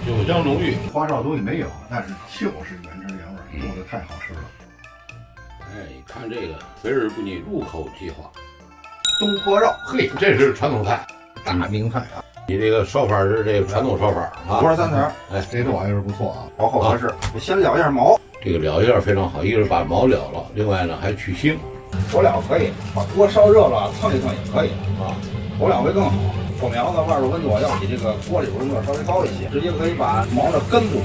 酒香浓郁，花哨东西没有，但是就是原汁原味，做的太好吃了。哎，看这个肥而不腻，入口即化。东坡肉，嘿，这是传统菜，大名菜啊！你这个烧法是这个传统烧法啊，锅三层，哎，这玩意儿不错啊，薄厚合适。先燎一下毛，这个燎一下非常好，一个是把毛燎了，另外呢还去腥。火燎可以，把锅烧热了蹭一蹭也可以啊，火燎会更好。火苗子外边温度要比这个锅里边温度稍微高一些，直接可以把毛的根部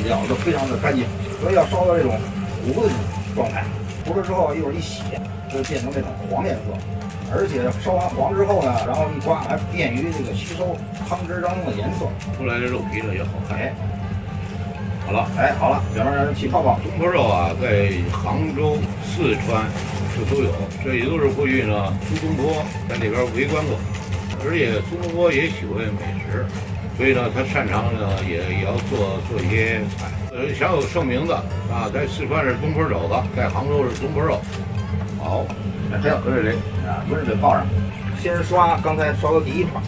燎得非常的干净，所以要烧到这种糊的状态。糊了之后一会儿一洗，就变成这种黄颜色。而且烧完黄之后呢，然后一刮还便于这个吸收汤汁当中的颜色，出来的肉皮呢也好看。哎，好了，好了，表面让人起泡泡。东坡肉啊，在杭州、四川这都有，这也都是过去呢苏东坡在那边为官过，而且苏东坡也喜欢美食，所以呢他擅长呢也要做一些菜。想有盛名的啊，在四川是东坡肘子，在杭州是东坡肉。好，这样对啊，温水泡上，先刷刚才烧的第一盘，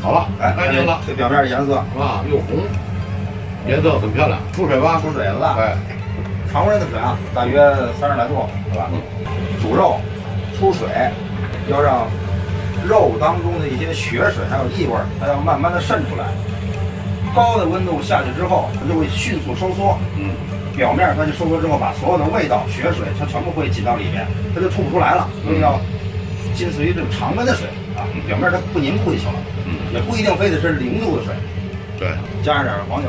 好了，哎，干净了，这表面的颜色啊又红，颜色很漂亮。出水吧，出水了吧？哎，常温的水啊，大约30来度，是吧？煮肉出水，要让肉当中的一些血水还有异味，它要慢慢的渗出来。高的温度下去之后，它就会迅速收缩。表面它就收缩之后，把所有的味道、血水它全部会进到里面，它就吐不出来了。所以要近似于这种常温的水啊，表面它不凝固就行了。也不一定非得是0度的水。对，加上点黄酒，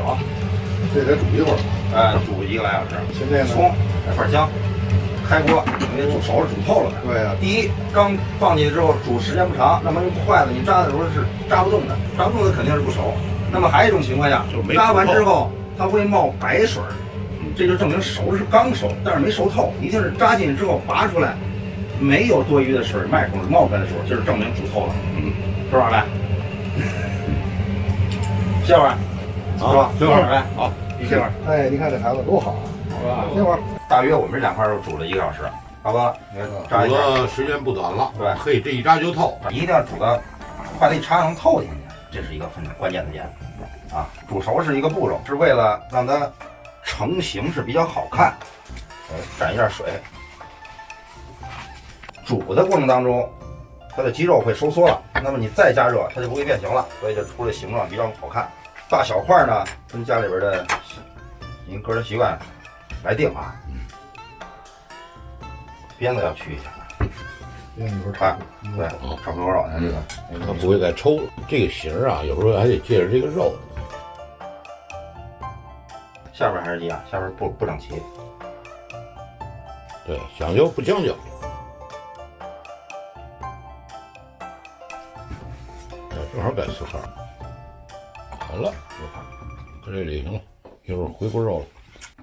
这得煮一会儿，煮1个来小时。现在呢，葱来块姜，开锅，因为煮熟了、煮透了的。对啊，第一，刚放进去之后煮时间不长，那么用筷子你扎的时候是扎不动的，扎不动的肯定是不熟。那么还有一种情况下，扎完之后它会冒白水。这就证明熟是刚熟，但是没熟透，一定是扎进去之后拔出来，没有多余的水脉冲冒出来的时候，就是证明煮透了。多少来？歇会儿，是吧？歇会儿来，好，你歇会儿。哎，你看这孩子多好啊，好吧？歇会儿。大约我们这2块肉煮了1个小时，差不多了。扎一下，煮的时间不短了。对，嘿，这一扎就透，一定要煮到快递插能透进去，这是一个很关键的点啊。煮熟是一个步骤，是为了让它成型是比较好看，沾一下水。煮的过程当中，它的肌肉会收缩了，那么你再加热，它就不会变形了，所以就出的形状比较好看。大小块呢，跟家里边的您个人习惯来定啊。边子要去一下，边一会儿差，对，差不多肉，看这个，它不会再抽了。这个形儿啊，有时候还得借着这个肉。下边还是一样，下边不整齐。对，讲究不将就。正好该4块。好了，搁这里行了，一会儿回锅肉了。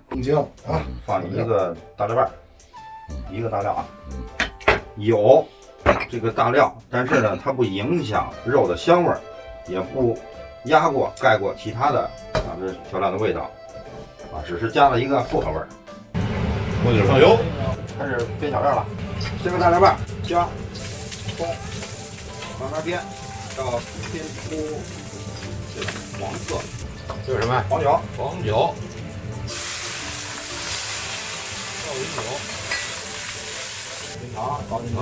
用姜啊，放1个大料瓣，1个大料啊。有这个大料，但是呢，它不影响肉的香味儿，也不压过盖过其他的这调料的味道啊，只是加了一个复合味儿。锅底放油，开始煸小料了。先个大料瓣，姜、葱，慢慢煸到煸出这个黄色。这是什么呀？黄酒，黄酒，倒饮酒，冰糖倒进去，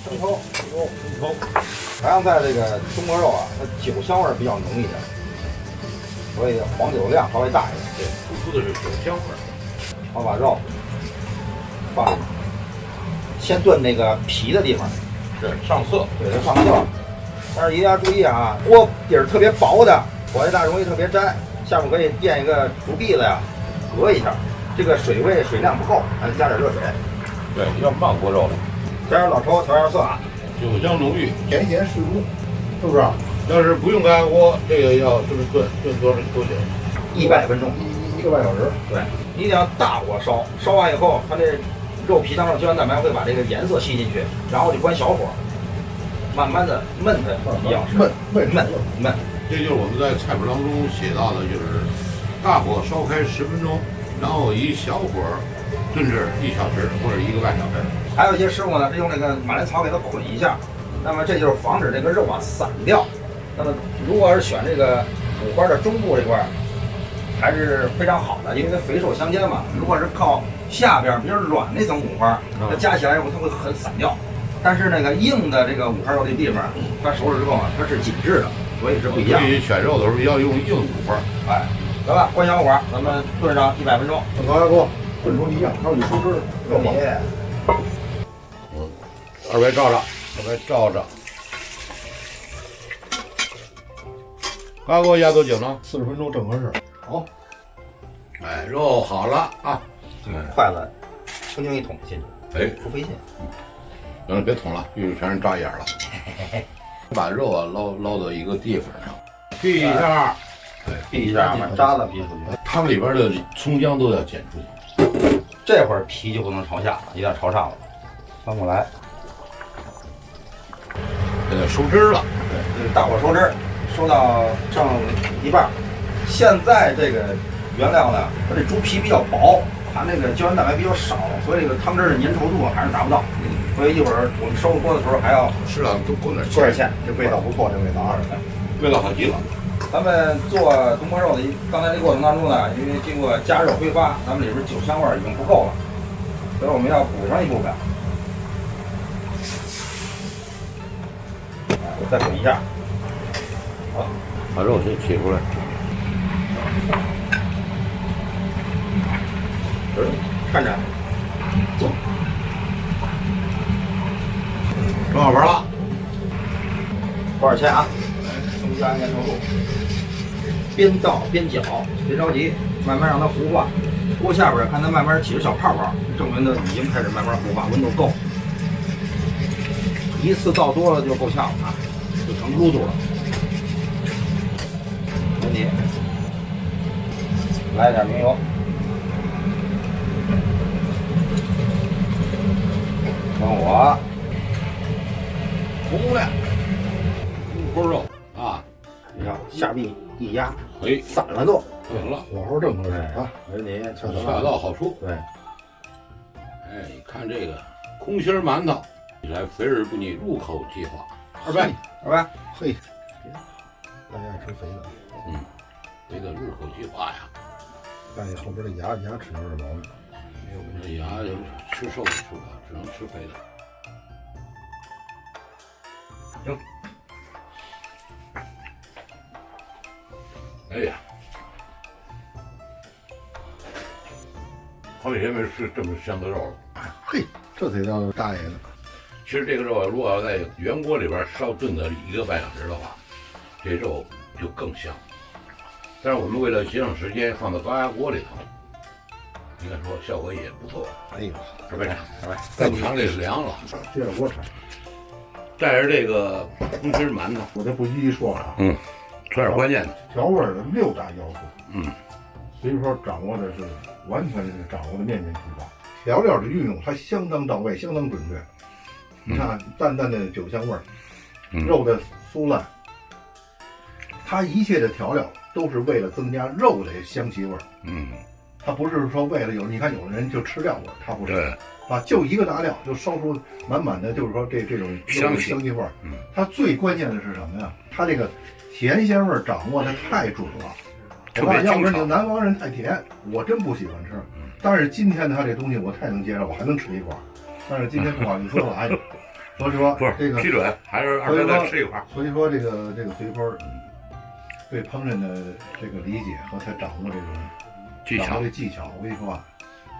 生抽，生抽。白洋菜这个东坡肉啊，它酒香味儿比较浓一点，所以黄酒量稍微大一点。对，突出的是酒香味儿。我把肉放进去，先炖那个皮的地方，是上色，对，它上色。但是一定要注意啊，锅底儿特别薄的，火一大容易特别粘，下面可以垫一个竹篦子呀，隔一下。这个水量不够，还得加点热水。对，要慢锅肉的，加点老抽调一下色啊。酒香浓郁，甜咸适中，是不是？要是不用开锅，这个要这么炖多久？100分钟，1个半小时。对，一定要大火烧，烧完以后，它这肉皮当中胶原蛋白会把这个颜色吸进去，然后就关小火，慢慢的焖它1小时，焖。这就是我们在菜谱当中写到的，就是大火烧开10分钟，然后以小火炖制1小时或者1个半小时。还有一些师傅呢是用这个马莲草给它捆一下，那么这就是防止这个肉啊散掉。那么如果是选这个五花的中部这块儿，还是非常好的，因为它肥瘦相间嘛。如果是靠下边比较软那层五花，它夹起来以后它会很散掉。但是那个硬的这个五花肉这地方，它熟了之后啊，它是紧致的，所以是不一样。所以选肉的时候要用硬五花。哎，得了，关小火，咱们炖上100分钟。等高压锅炖出一样，还有你收汁儿，肉米，二位照着，二位照着。高压锅压多久呢？40分钟正合适。好，哎，肉好了啊。筷子轻轻一捅进去，哎，不费劲。别捅了，玉米全是扎眼了。把肉啊捞到一个地方上，避一下，对，避一下，把渣子避出去。汤里边的葱姜都要剪出去。这会儿皮就不能朝下了，一定要朝上了。翻过来，这就收汁了。对，大火收汁，收到剩一半。现在这个原料呢，它这猪皮比较薄，它那个胶原蛋白比较少，所以这个汤汁的粘稠度还是达不到。所以一会儿我们收锅的时候还要适当多滚点搁点芡，这味道不错，这味道啊，味道好极了。咱们做东坡肉的刚才这过程当中呢，因为经过加热挥发，咱们里边酒香味已经不够了，所以我们要补上一部分。我再滚一下，好，把肉先取出来。看着，走，正好玩了。多少钱啊？增加粘稠度，边倒边搅，别着急，慢慢让它糊化。锅下边看它慢慢起着小泡泡，证明它已经开始慢慢糊化，温度够。一次倒多了就够呛了啊，就成撸嘟了。没问题，来点明油。跟我红的锅肉啊，你看下臂一压，哎，散了都。对了，火候正合适啊，没问题，恰到好处。对，哎，你看这个空心馒头，起来肥而不腻，入口即化。二位，嘿，大家爱吃肥的，肥的入口即化呀。但是后边的牙齿有点毛病。这牙吃瘦的吃不了，只能吃肥的。行。哎呀，好几天没吃这么香的肉了。嘿，这才叫大爷呢。其实这个肉啊，如果要在原锅里边烧炖的1个半小时的话，这肉就更香。但是我们为了节省时间，放到高压锅里头，应该说效果也不错。哎呦，是不是？在汤里凉了，接着锅铲，带着这个空心馒头，我这不一一说了啊。说点关键的。调味的6大要素，所以说掌握的是完全是掌握的面面俱到，调料的运用它相当到位，相当准确。你看淡淡的酒香味儿，肉的酥烂，它一切的调料都是为了增加肉的香气味儿。它不是说为了你看有的人就吃料味儿，它不是啊，就一个大料就烧出满满的，就是说这种香气味儿。它最关键的是什么呀？它这个甜鲜味儿掌握的太准了。我告诉你，要不然你南方人太甜，我真不喜欢吃。但是今天它这东西我太能接受，我还能吃一块。但是今天不好意思了，哎，所以说这个批准，还是二哥再吃一块。所以说这个随风对烹饪的这个理解和他掌握这种技巧，我跟你说啊，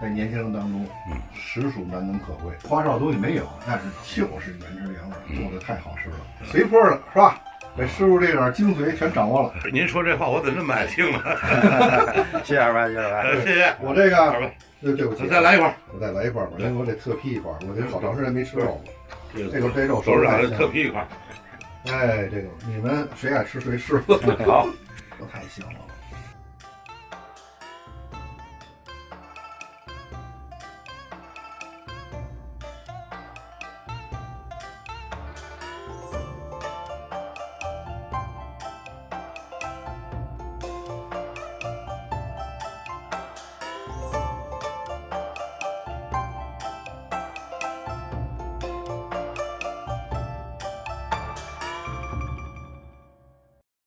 在年轻人当中，实属难能可贵。花哨东西没有，但是就是原汁原味，做的太好吃了，随风了是吧？这师傅这点精髓全掌握了。您说这话我怎么那么爱听呢？谢谢二位，谢谢二位，谢谢我这个二位，对不起，再来一块，我再来一块，我得特批一块，我这好长时间没吃肉了。这肉手上特批一块。哎，这个你们谁爱吃谁吃，好，都太香了。